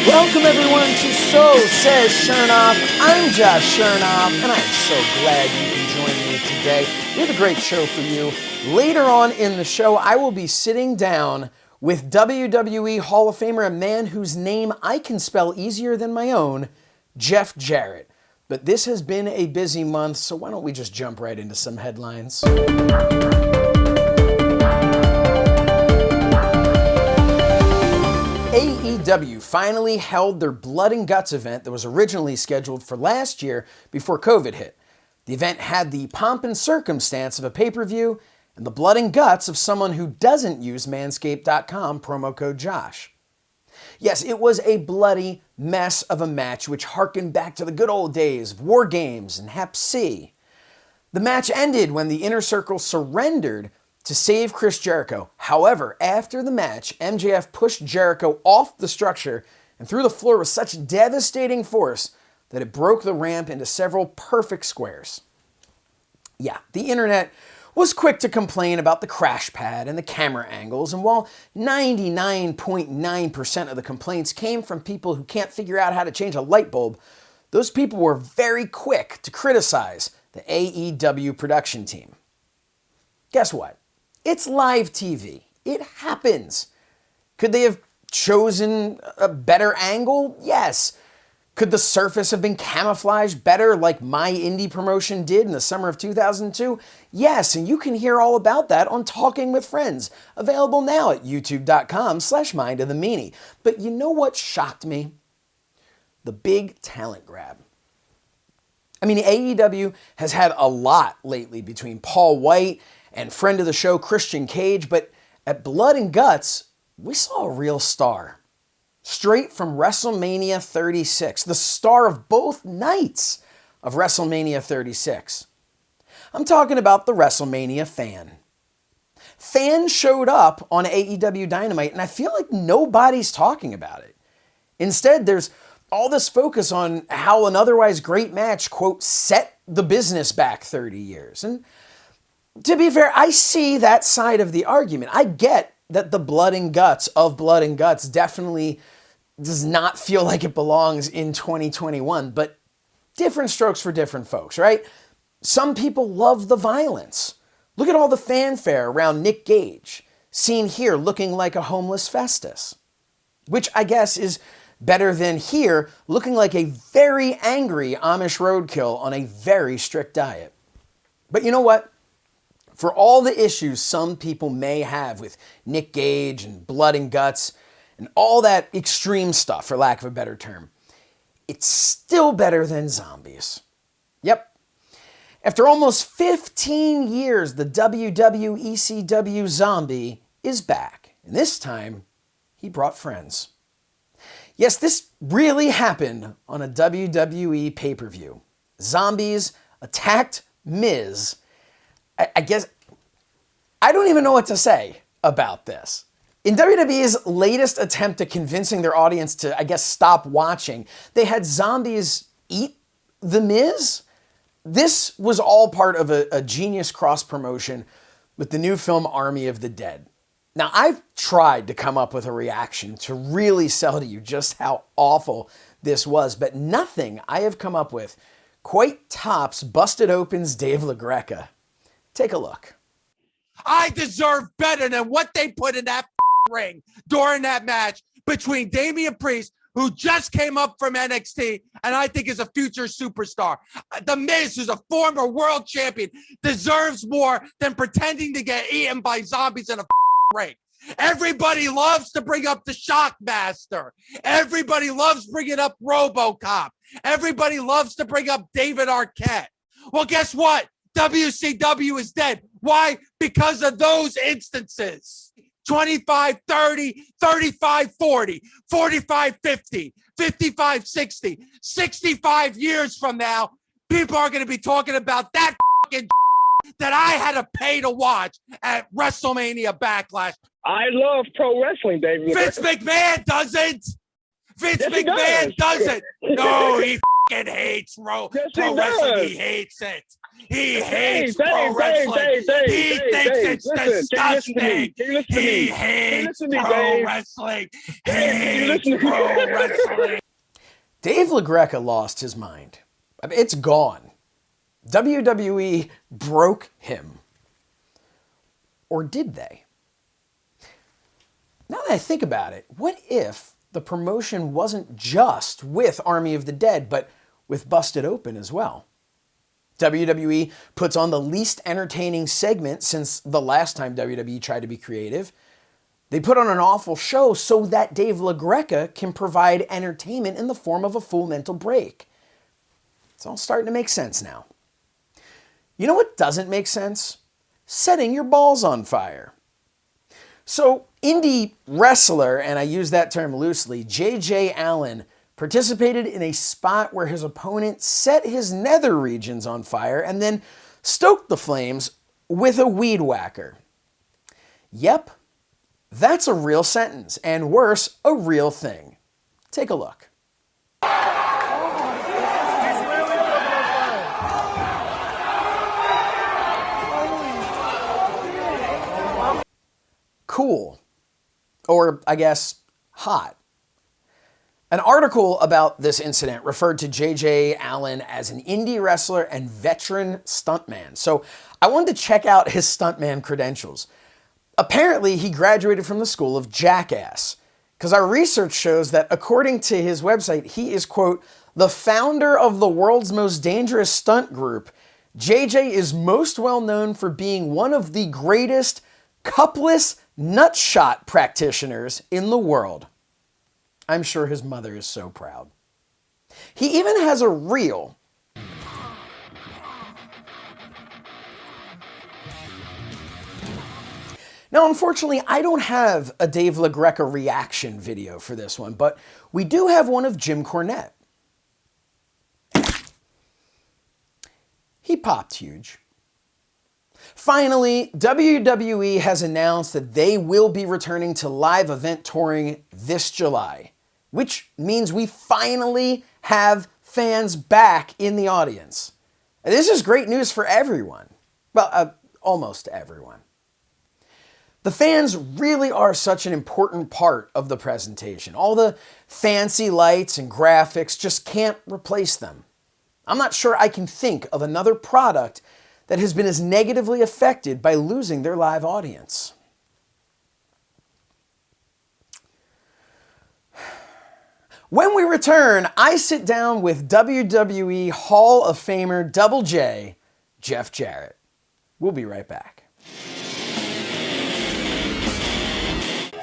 Welcome everyone to So Says Shernoff. I'm Josh Shernoff, and I'm so glad you can join me today. We have a great show for you. Later on in the show, I will be sitting down with WWE Hall of Famer, a man whose name I can spell easier than my own, Jeff Jarrett. But this has been a busy month, so why don't we just jump right into some headlines. AEW finally held their Blood and Guts event that was originally scheduled for last year before COVID hit. The event had the pomp and circumstance of a pay-per-view and the blood and guts of someone who doesn't use manscaped.com promo code Josh. Yes, it was a bloody mess of a match which harkened back to the good old days of War Games and Hep C. The match ended when the Inner Circle surrendered to save Chris Jericho. However, after the match, MJF pushed Jericho off the structure and through the floor with such devastating force that it broke the ramp into several perfect squares. Yeah, the internet was quick to complain about the crash pad and the camera angles, and while 99.9% of the complaints came from people who can't figure out how to change a light bulb, those people were very quick to criticize the AEW production team. Guess what? It's live TV. It happens. Could they have chosen a better angle? Yes. Could the surface have been camouflaged better like my indie promotion did in the summer of 2002? Yes, and you can hear all about that on Talking with Friends, available now at youtube.com/mindofthemeanie. But you know what shocked me? The big talent grab. I mean, AEW has had a lot lately between Paul White and friend of the show Christian Cage, but at Blood and Guts, we saw a real star. Straight from WrestleMania 36, the star of both nights of WrestleMania 36. I'm talking about the WrestleMania Fan. Fan showed up on AEW Dynamite, and I feel like nobody's talking about it. Instead, there's all this focus on how an otherwise great match, quote, set the business back 30 years. And to be fair, I see that side of the argument. I get that the blood and guts of Blood and Guts definitely does not feel like it belongs in 2021, but different strokes for different folks, right? Some people love the violence. Look at all the fanfare around Nick Gage, seen here looking like a homeless Festus, which I guess is better than here looking like a very angry Amish roadkill on a very strict diet. But you know what? For all the issues some people may have with Nick Gage and Blood and Guts and all that extreme stuff, for lack of a better term, it's still better than zombies. Yep. After almost 15 years, the WWECW zombie is back. And this time, he brought friends. Yes, this really happened on a WWE pay-per-view. Zombies attacked Miz. I guess, I don't even know what to say about this. In WWE's latest attempt at convincing their audience to, I guess, stop watching, they had zombies eat The Miz. This was all part of a genius cross-promotion with the new film Army of the Dead. Now, I've tried to come up with a reaction to really sell to you just how awful this was, but nothing I have come up with quite tops Busted Open's Dave LaGreca. Take a look. I deserve better than what they put in that ring during that match between Damian Priest, who just came up from NXT and I think is a future superstar. The Miz, who's a former world champion, deserves more than pretending to get eaten by zombies in a ring. Everybody loves to bring up the Shockmaster. Everybody loves bringing up RoboCop. Everybody loves to bring up David Arquette. Well, guess what? WCW is dead. Why? Because of those instances. 25, 30, 35, 40, 45, 50, 55, 60, 65 years from now, people are going to be talking about that fucking that I had to pay to watch at WrestleMania Backlash. I love pro wrestling, David. Vince McMahon doesn't. Vince McMahon doesn't. No, he fucking hates pro wrestling. He hates it. He hates Dave, pro wrestling. He thinks Dave, it's listen, disgusting. can you listen to me? He Can you hates listen to me, pro Dave? wrestling. Dave, can you Hates listen to me? pro wrestling. Dave LaGreca lost his mind. I mean, it's gone. WWE broke him. Or did they? Now that I think about it, what if the promotion wasn't just with Army of the Dead, but with Busted Open as well? WWE puts on the least entertaining segment since the last time WWE tried to be creative. They put on an awful show so that Dave LaGreca can provide entertainment in the form of a full mental break. It's all starting to make sense now. You know what doesn't make sense? Setting your balls on fire. So, indie wrestler, and I use that term loosely, J.J. Allen participated in a spot where his opponent set his nether regions on fire and then stoked the flames with a weed whacker. Yep, that's a real sentence, and worse, a real thing. Take a look. Cool. Or, I guess, hot. An article about this incident referred to J.J. Allen as an indie wrestler and veteran stuntman. So I wanted to check out his stuntman credentials. Apparently, he graduated from the school of Jackass, because our research shows that according to his website, he is, quote, the founder of the world's most dangerous stunt group. JJ is most well known for being one of the greatest cupless nutshot practitioners in the world. I'm sure his mother is so proud. He even has a reel. Now, unfortunately, I don't have a Dave LaGreca reaction video for this one, but we do have one of Jim Cornette. He popped huge. Finally, WWE has announced that they will be returning to live event touring this July, which means we finally have fans back in the audience. And this is great news for everyone. Well, almost everyone. The fans really are such an important part of the presentation. All the fancy lights and graphics just can't replace them. I'm not sure I can think of another product that has been as negatively affected by losing their live audience. When we return, I sit down with WWE Hall of Famer Double J, Jeff Jarrett. We'll be right back.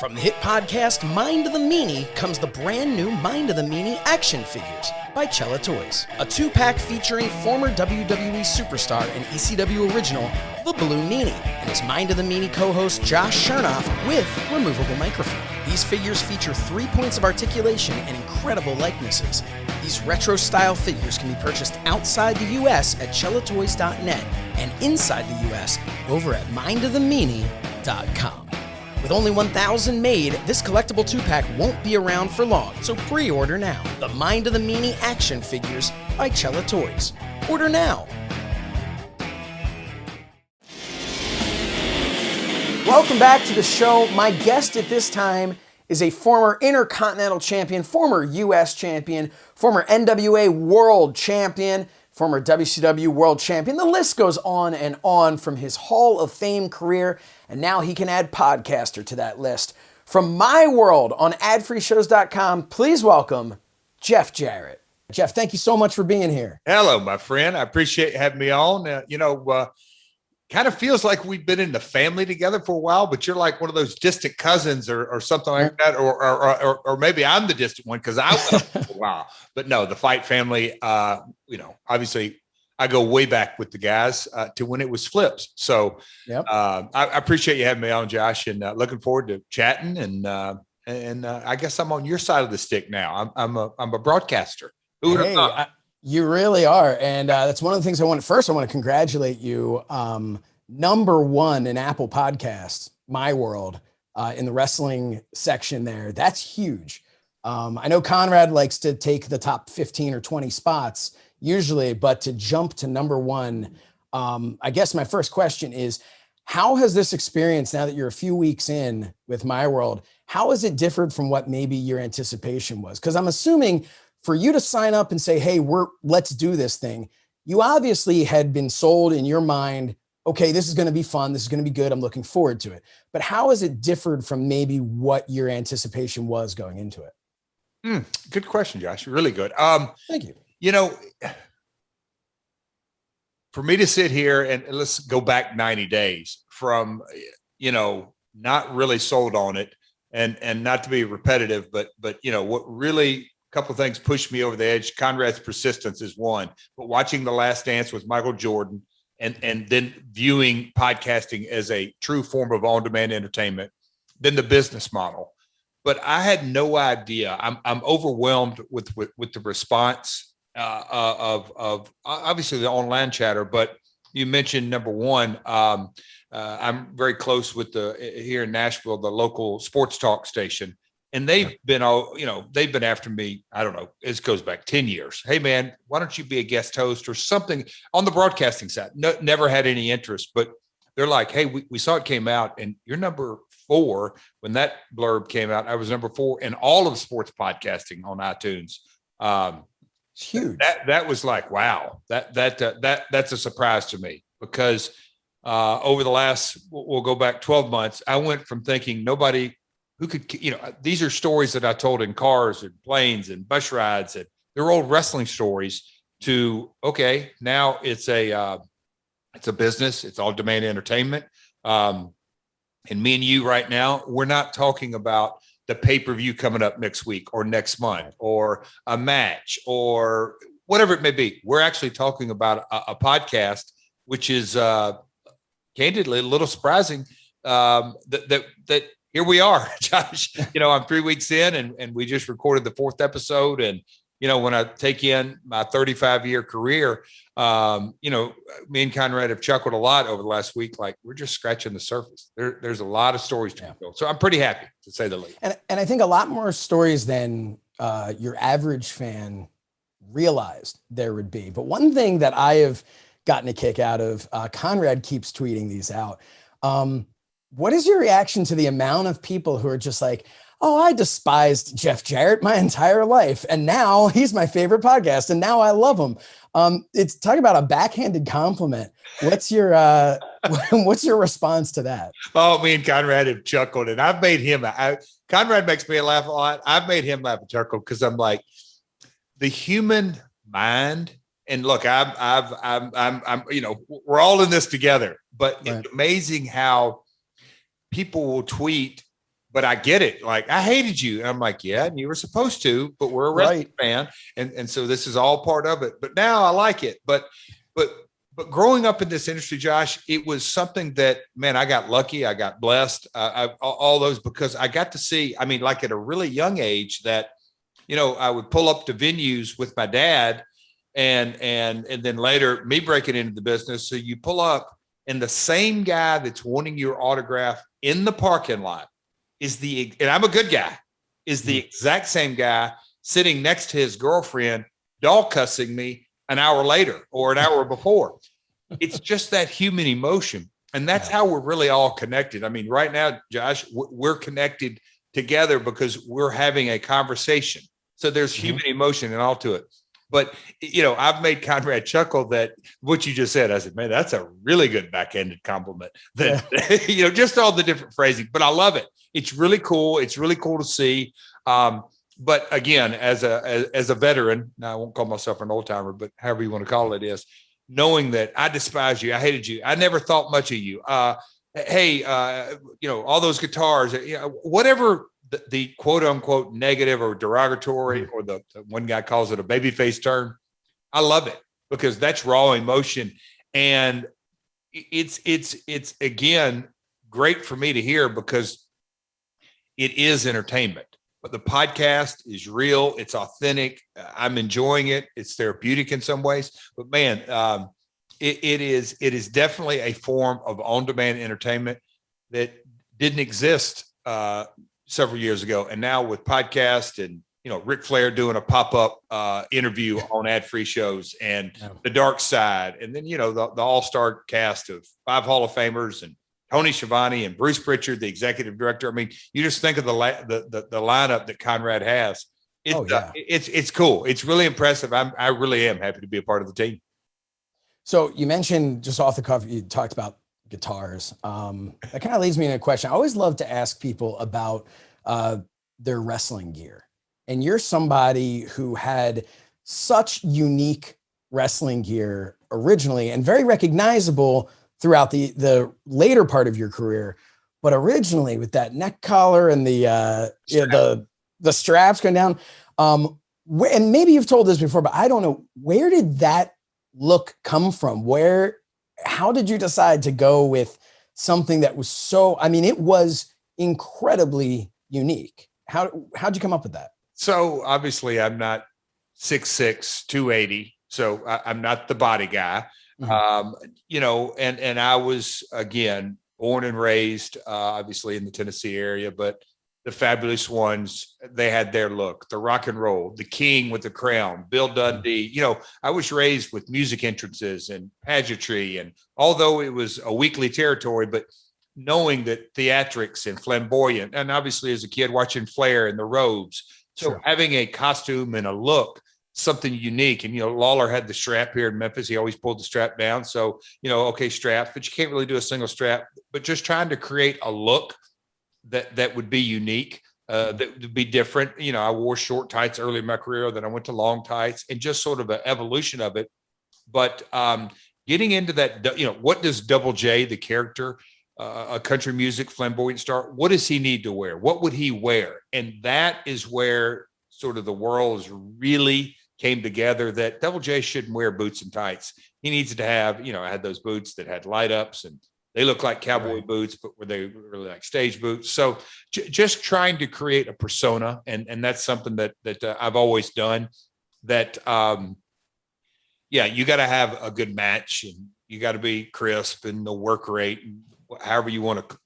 From the hit podcast Mind the Meanie comes the brand new Mind of the Meanie action figures by Cella Toys. A 2-pack featuring former WWE superstar and ECW original, the Blue Meanie, and his Mind of the Meanie co-host Josh Shernoff with removable microphone. These figures feature 3 points of articulation and incredible likenesses. These retro-style figures can be purchased outside the U.S. at cellatoys.net and inside the U.S. over at mindofthemeanie.com. With only 1,000 made, this collectible 2-pack won't be around for long, so pre-order now. The Mind of the Meanie action figures by Cella Toys. Order now. Welcome back to the show. My guest at this time is a former Intercontinental Champion, former U.S. Champion, former NWA World Champion, former WCW World Champion. The list goes on and on from his Hall of Fame career, and now he can add podcaster to that list. From my world on adfreeshows.com, please welcome Jeff Jarrett. Jeff, thank you so much for being here. Hello, my friend. I appreciate you having me on. Kind of feels like we've been in the family together for a while, but you're like one of those distant cousins or something like that. Or maybe I'm the distant one because I went for a while. But no, the Fight family, obviously I go way back with the guys to when it was Flips. So yep. I appreciate you having me on, Josh, and looking forward to chatting. And I guess I'm on your side of the stick now. I'm a broadcaster. You really are. And that's one of the things I want to congratulate you. Number one in Apple Podcasts, My World, in the wrestling section there. That's huge. I know Conrad likes to take the top 15 or 20 spots usually, but to jump to number one I guess my first question is, how has this experience, now that you're a few weeks in with My World, how has it differed from what maybe your anticipation was? Because I'm assuming for you to sign up and say, hey, let's do this thing, you obviously had been sold in your mind, okay, this is going to be fun. This is going to be good. I'm looking forward to it. But how has it differed from maybe what your anticipation was going into it? Good question, Josh. Really good. Thank you. You know, for me to sit here and let's go back 90 days from, not really sold on it and not to be repetitive, but, what really, a couple of things pushed me over the edge. Conrad's persistence is one, but watching The Last Dance with Michael Jordan and then viewing podcasting as a true form of on-demand entertainment, then the business model. But I had no idea. I'm overwhelmed with the response of obviously the online chatter, but you mentioned number one. I'm very close with here in Nashville, the local sports talk station, and they've been after me. I don't know. It goes back 10 years. Hey man, why don't you be a guest host or something on the broadcasting side? No, never had any interest, but they're like, hey, we saw it came out and you're number 4. When that blurb came out, I was number 4 in all of sports podcasting on iTunes. It's huge. That was like, wow, that's a surprise to me because over the last, we'll go back 12 months, I went from thinking nobody who could, these are stories that I told in cars and planes and bus rides, and they're old wrestling stories to, okay, now it's a business, it's all demand entertainment. And me and you right now, we're not talking about the pay-per-view coming up next week or next month or a match or whatever it may be. We're actually talking about a podcast, which is candidly a little surprising that here we are, Josh. I'm 3 weeks in and we just recorded the 4th episode. And, when I take in my 35-year career, me and Conrad have chuckled a lot over the last week. Like we're just scratching the surface. There's a lot of stories to go. So I'm pretty happy, to say the least. And I think a lot more stories than your average fan realized there would be. But one thing that I have gotten a kick out of, Conrad keeps tweeting these out. What is your reaction to the amount of people who are just like, oh, I despised Jeff Jarrett my entire life, and now he's my favorite podcast, and now I love him. It's talking about a backhanded compliment. What's your response to that? Oh, me and Conrad have chuckled, and I've made him. Conrad makes me laugh a lot. I've made him laugh and chuckle because I'm like, the human mind. And look, I'm we're all in this together. But right. It's amazing how people will tweet. But I get it. Like, I hated you. And I'm like, yeah, and you were supposed to, but we're a wrestling fan. And so this is all part of it. But now I like it. But growing up in this industry, Josh, it was something that, man, I got lucky. I got blessed. All those, because I got to see, like at a really young age that, I would pull up to venues with my dad and then later me breaking into the business. So you pull up and the same guy that's wanting your autograph in the parking lot and I'm a good guy, is the exact same guy sitting next to his girlfriend, dog cussing me an hour later or an hour before. It's just that human emotion. And that's how we're really all connected. Right now, Josh, we're connected together because we're having a conversation. So there's human emotion and all to it. But, I've made Conrad chuckle that what you just said. I said, man, that's a really good backhanded compliment. That, just all the different phrasing. But I love it. It's really cool. It's really cool to see. But again, as a veteran, now I won't call myself an old timer, but however you want to call it is, knowing that I despise you, I hated you, I never thought much of you. Hey, all those guitars, whatever the quote unquote negative or derogatory, or the one guy calls it a babyface term. I love it because that's raw emotion. And it's again, great for me to hear because it is entertainment, but the podcast is real. It's authentic. I'm enjoying it. It's therapeutic in some ways, but man, it is definitely a form of on-demand entertainment that didn't exist several years ago. And now with podcast and Ric Flair doing a pop-up interview on ad-free shows, and the Dark Side, and then, the all-star cast of 5 Hall of Famers and Tony Schiavone and Bruce Pritchard, the executive director. I mean, you just think of the lineup that Conrad has. It's cool. It's really impressive. I really am happy to be a part of the team. So you mentioned, just off the cuff, you talked about guitars. That kind of leads me to a question. I always love to ask people about their wrestling gear. And you're somebody who had such unique wrestling gear originally and very recognizable throughout the later part of your career. But originally, with that neck collar and the straps going down, and maybe you've told this before, but I don't know, where did that look come from? How did you decide to go with something that was so, I mean, it was incredibly unique? How'd you come up with that? So obviously I'm not 6'6", 280. So I'm not the body guy. Mm-hmm. And I was, again, born and raised, obviously in the Tennessee area, but the Fabulous Ones, they had their look, the rock and roll, the King with the crown, Bill Dundee. I was raised with music entrances and pageantry, and although it was a weekly territory, but knowing that theatrics and flamboyant, and obviously as a kid watching Flair and the robes. So having a costume and a look, something unique. And, Lawler had the strap here in Memphis. He always pulled the strap down. So, okay, straps, but you can't really do a single strap, but just trying to create a look that would be unique, that would be different. I wore short tights early in my career, then I went to long tights, and just sort of an evolution of it. But getting into that, what does Double J, the character, a country music flamboyant star, what does he need to wear? What would he wear? And that is where sort of the worlds really came together, that Double J shouldn't wear boots and tights. He needs to have, I had those boots that had light ups, and they look like cowboy boots, but were they really like stage boots? So just trying to create a persona. And that's something that I've always done, that, you got to have a good match, and you got to be crisp, and the work rate, and however you want to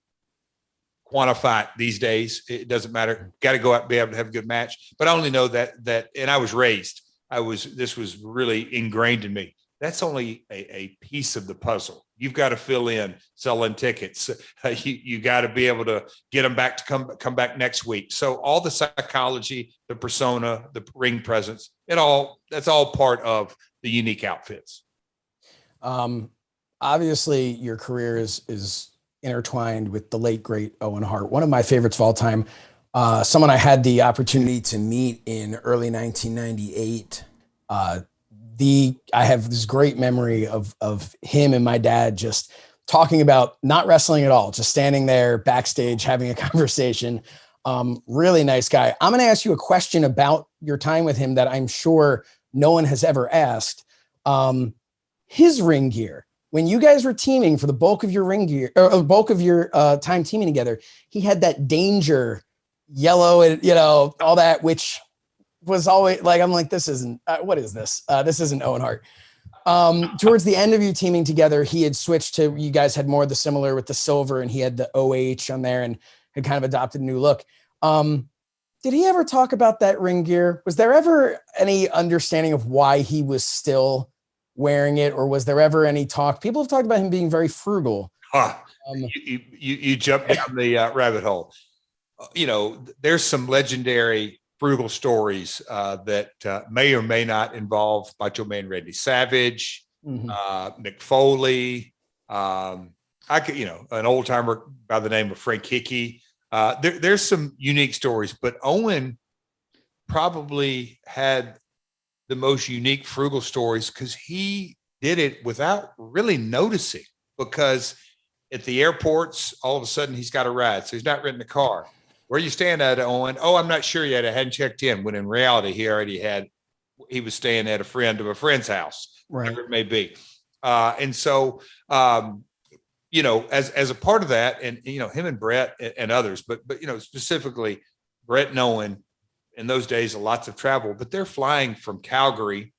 quantify it these days. It doesn't matter. Got to go out and be able to have a good match. But I only know that, and I was raised, this was really ingrained in me. That's only a piece of the puzzle. You've got to fill in selling tickets. You got to be able to get them back to come back next week. So all the psychology, the persona, the ring presence, that's all part of the unique outfits. Obviously your career is intertwined with the late, great Owen Hart, one of my favorites of all time. Someone I had the opportunity to meet in early 1998. I have this great memory of him and my dad just talking about not wrestling at all, just standing there backstage, having a conversation. Really nice guy. I'm going to ask you a question about your time with him that I'm sure no one has ever asked. His ring gear, when you guys were teaming for the bulk of your ring gear, or the bulk of your time teaming together, he had that Danger yellow and, all that, which was always like, I'm like, this isn't, what is this? This isn't Owen Hart. Towards the end of you teaming together, he had switched to, you guys had more of the similar with the silver, and he had the OH on there and had kind of adopted a new look. Did he ever talk about that ring gear? Was there ever any understanding of why he was still wearing it? Or was there ever any talk? People have talked about him being very frugal. You jumped down the rabbit hole. There's some legendary frugal stories that may or may not involve Macho Man Randy Savage, Mick Foley, an old timer by the name of Frank Hickey. There's some unique stories, but Owen probably had the most unique frugal stories because he did it without really noticing, because at the airports, all of a sudden he's got a ride. So he's not renting a car. Where you staying at, Owen? Oh, I'm not sure yet. I hadn't checked in. When in reality, he was staying at a friend of a friend's house, whatever it may be. And so, as a part of that, and, him and Brett and others, but specifically Brett and Owen, in those days, lots of travel, but they're flying from Calgary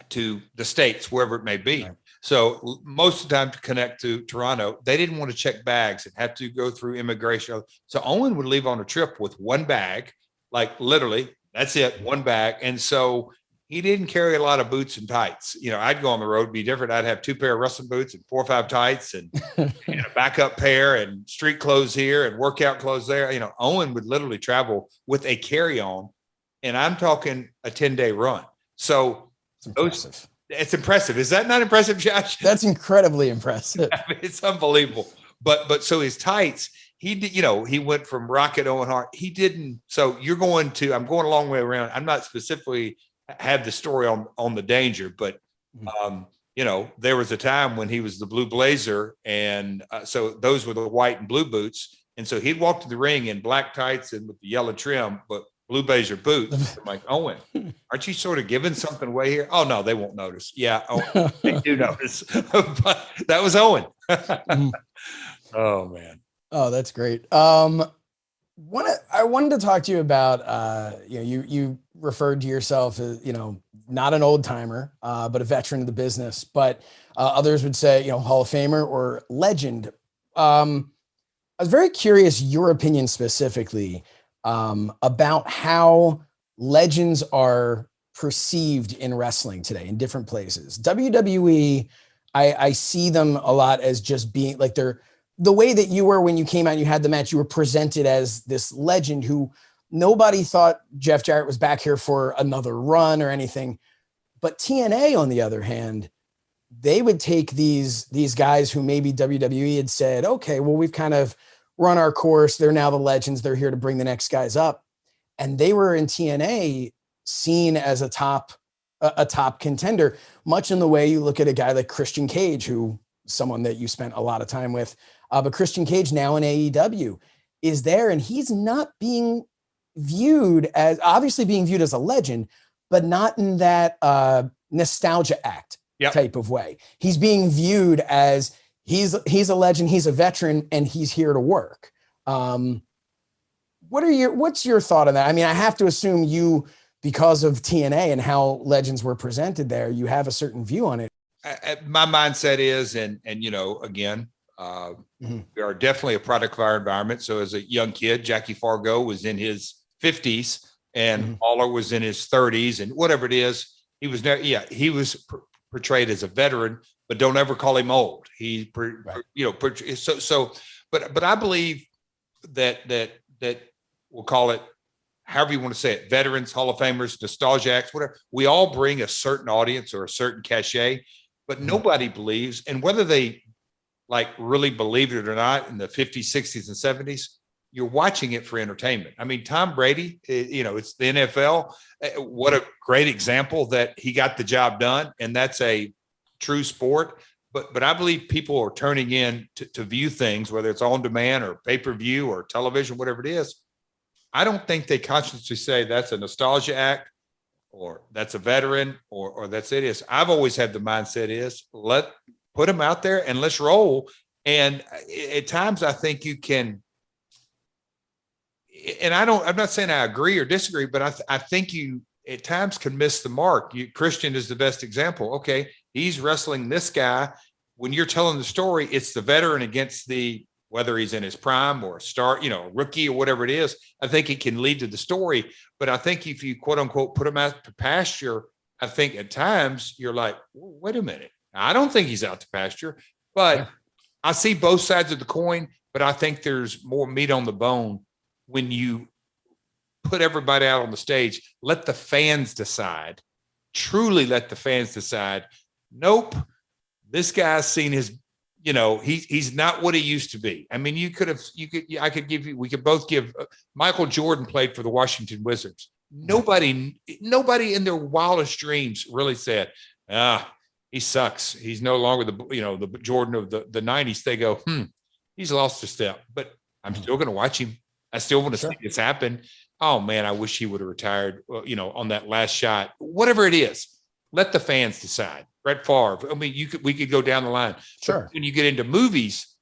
to the States, wherever it may be. Right. So most of the time to connect to Toronto, they didn't want to check bags and have to go through immigration. So Owen would leave on a trip with one bag, like literally That's it, one bag. And so he didn't carry a lot of boots and tights. You know, I'd go on the road, be different. I'd have 2 pair of wrestling boots and 4 or 5 tights and a backup pair and street clothes here and workout clothes there. You know, Owen would literally travel with a carry-on, and I'm talking a 10-day run. So It's impressive. It's impressive. Is that not impressive, Josh? That's incredibly impressive. I mean, it's unbelievable. But so his tights, he did, you know, he went from Rocket Owen Hart. He didn't. So I'm going a long way around. I'm not specifically have the story on the Danger, but you know, there was a time when he was the Blue Blazer, and so those were the white and blue boots, and so he'd walk to the ring in black tights and with the yellow trim, but Blue Blazer boots. I'm like, Owen, aren't you sort of giving something away here? Oh no, they won't notice. Yeah, they do notice, but that was Owen. Oh man. Oh, that's great. I wanted to talk to you about, you referred to yourself as, not an old timer, but a veteran of the business, but others would say, Hall of Famer or legend. I was very curious, your opinion specifically, about how legends are perceived in wrestling today in different places. WWE, I see them a lot as just being like the way that you were when you came out and you had the match, you were presented as this legend who nobody thought Jeff Jarrett was back here for another run or anything. But TNA, on the other hand, they would take these guys who maybe WWE had said, okay, well, we've kind of run our course. They're now the legends. They're here to bring the next guys up. And they were in TNA seen as a top contender, much in the way you look at a guy like Christian Cage, who someone that you spent a lot of time with. But Christian Cage now in AEW is there, and he's not being viewed as, obviously being viewed as a legend, but not in that nostalgia act type of way. He's being viewed as he's a legend, he's a veteran, and he's here to work. What's your thought on that? I mean, I have to assume you, because of TNA and how legends were presented there, you have a certain view on it. My mindset is, and again, we are definitely a product of our environment. So as a young kid, Jackie Fargo was in his 50s and Lawler was in his 30s, and whatever it is, he was portrayed as a veteran, but don't ever call him old. But I believe that we'll call it however you want to say it, veterans, Hall of Famers, nostalgia acts, whatever. We all bring a certain audience or a certain cachet, but nobody believes, and whether they really believe it or not, in the 50s, 60s, and 70s, you're watching it for entertainment. I mean, Tom Brady, it's the NFL. What a great example that he got the job done, and that's a true sport. But I believe people are turning in to view things, whether it's on demand or pay-per-view or television, whatever it is. I don't think they consciously say that's a nostalgia act or that's a veteran or that's it is. I've always had the mindset is put them out there and let's roll. And at times I think you can, and I'm not saying I agree or disagree, but I think you at times can miss the mark. Christian is the best example. Okay. He's wrestling this guy. When you're telling the story, it's the veteran against whether he's in his prime or a star, rookie or whatever it is. I think it can lead to the story. But I think if you quote unquote put him out to pasture, I think at times you're like, wait a minute. I don't think he's out to pasture, but I see both sides of the coin. But I think there's more meat on the bone when you put everybody out on the stage. Let the fans decide. Truly let the fans decide. Nope, this guy's seen his. He's not what he used to be. I mean, we could both give Michael Jordan played for the Washington Wizards. Nobody in their wildest dreams really said, he sucks. He's no longer the Jordan of the 90s. They go, he's lost a step, but I'm still going to watch him. I still want to see this happen. Oh man, I wish he would have retired, on that last shot, whatever it is. Let the fans decide. Brett Favre. I mean, we could go down the line. Sure. But when you get into movies,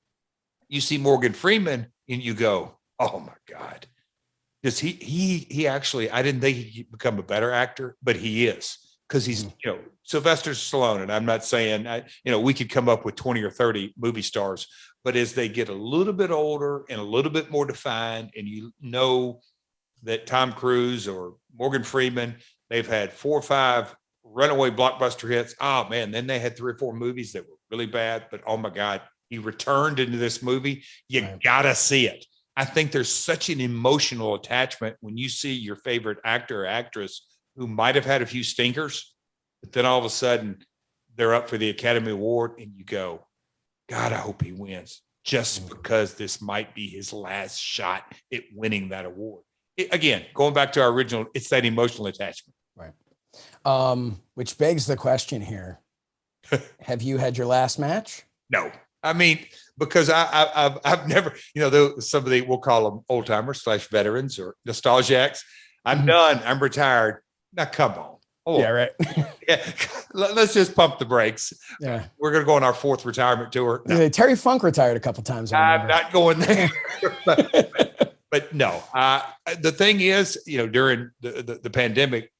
you see Morgan Freeman and you go, oh my God. Because he actually, I didn't think he'd become a better actor, but he is. Because he's, Sylvester Stallone. And I'm not saying, we could come up with 20 or 30 movie stars, but as they get a little bit older and a little bit more defined, and that Tom Cruise or Morgan Freeman. They've had 4 or 5 runaway blockbuster hits. Oh man, then they had 3 or 4 movies that were really bad, but oh my God, he returned into this movie. You gotta see it. I think there's such an emotional attachment when you see your favorite actor or actress who might have had a few stinkers, but then all of a sudden they're up for the Academy Award and you go, God, I hope he wins, just because this might be his last shot at winning that award. Again, going back to our original, it's that emotional attachment. Right. Which begs the question here. Have you had your last match? No. I mean, because I've never, somebody, we'll call them old timers / veterans or nostalgiacs. I'm done. I'm retired. Now, come on. Oh, yeah, right. Yeah. Let's just pump the brakes. Yeah. We're going to go on our 4th retirement tour. No. Yeah, Terry Funk retired a couple times. I'm not going there. but no, the thing is, during the pandemic,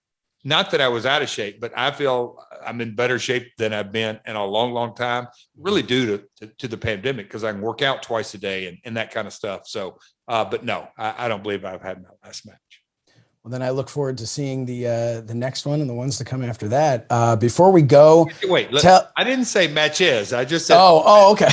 not that I was out of shape, but I feel I'm in better shape than I've been in a long, long time, really due to the pandemic, because I can work out twice a day and that kind of stuff. So, but no, I don't believe I've had my last match. Well, then I look forward to seeing the next one and the ones to come after that. Before we go, wait, I didn't say matches. I just said. Oh, okay.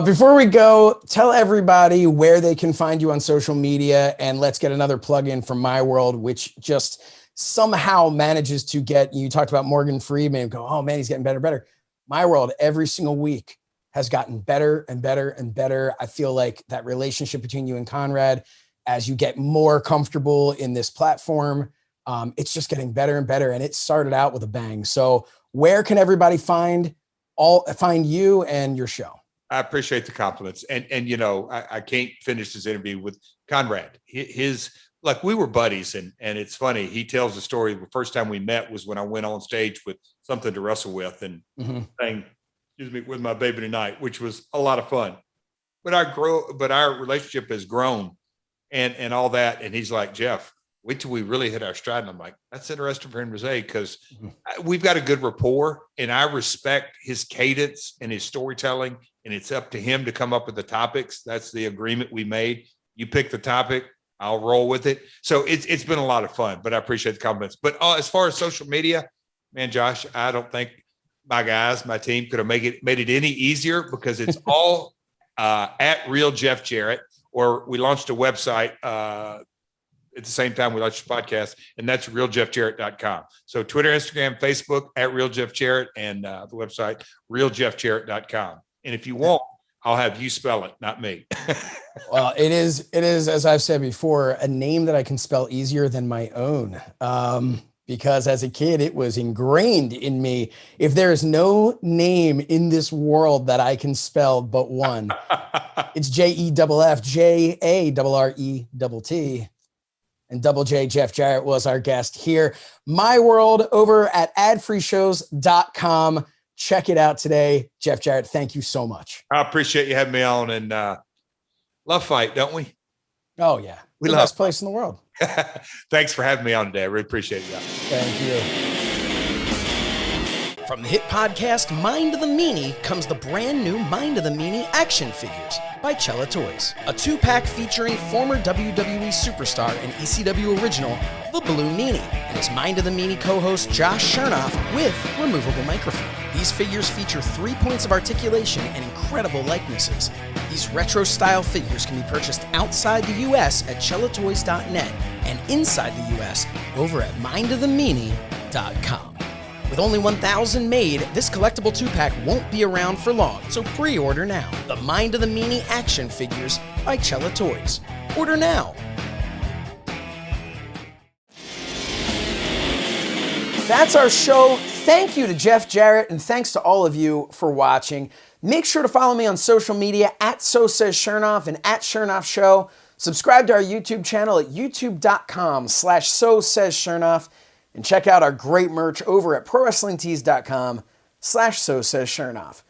Before we go, tell everybody where they can find you on social media, and let's get another plug in from My World, which just somehow manages to get, you talked about Morgan Freeman and go, oh man, he's getting better and better. My World every single week has gotten better and better and better. I feel like that relationship between you and Conrad, as you get more comfortable in this platform, it's just getting better and better. And it started out with a bang. So where can everybody find you and your show? I appreciate the compliments. And I can't finish this interview with Conrad. Like, we were buddies, and it's funny. He tells the story. The first time we met was when I went on stage with Something to Wrestle With and sang, With My Baby Tonight, which was a lot of fun. But our relationship has grown and all that. And he's like, Jeff, wait till we really hit our stride. And I'm like, that's interesting for him to say, because we've got a good rapport, and I respect his cadence and his storytelling, and it's up to him to come up with the topics. That's the agreement we made. You pick the topic, I'll roll with it. So it's been a lot of fun, but I appreciate the compliments. But as far as social media, man, Josh, I don't think my team could have made it any easier, because it's all at Real Jeff Jarrett, or we launched a website at the same time we launched the podcast, and that's realjeffjarrett.com. So Twitter, Instagram, Facebook at Real Jeff Jarrett, and the website realjeffjarrett.com. And if you want, I'll have you spell it, not me. Well, it is, as I've said before, a name that I can spell easier than my own. Because as a kid, it was ingrained in me. If there is no name in this world that I can spell but one, it's JEFFJARRETT. And Double J, Jeff Jarrett, was our guest here. My World over at adfreeshows.com. Check it out today. Jeff Jarrett, thank you so much. I appreciate you having me on, and love fight, don't we? Oh, yeah. We the love best place in the world. Thanks for having me on today. I really appreciate it. Thank you. From the hit podcast Mind of the Meanie comes the brand new Mind of the Meanie action figures by Cella Toys. A 2-pack featuring former WWE superstar and ECW original, the Blue Meanie, and his Mind of the Meanie co-host Josh Shernoff with removable microphone. These figures feature 3 points of articulation and incredible likenesses. These retro-style figures can be purchased outside the U.S. at cellatoys.net and inside the U.S. over at mindofthemeanie.com. With only 1,000 made, this collectible 2-pack won't be around for long, so pre-order now. The Mind of the Meanie action figures by Cella Toys. Order now. That's our show. Thank you to Jeff Jarrett, and thanks to all of you for watching. Make sure to follow me on social media at So Says Shernoff and at Shernoff Show. Subscribe to our YouTube channel at youtube.com/So Says Shernoff. And check out our great merch over at prowrestlingtees.com/So Says Shernoff.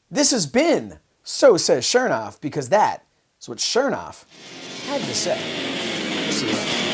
This has been So Says Shernoff, because that is what Shernoff had to say. We'll see you later.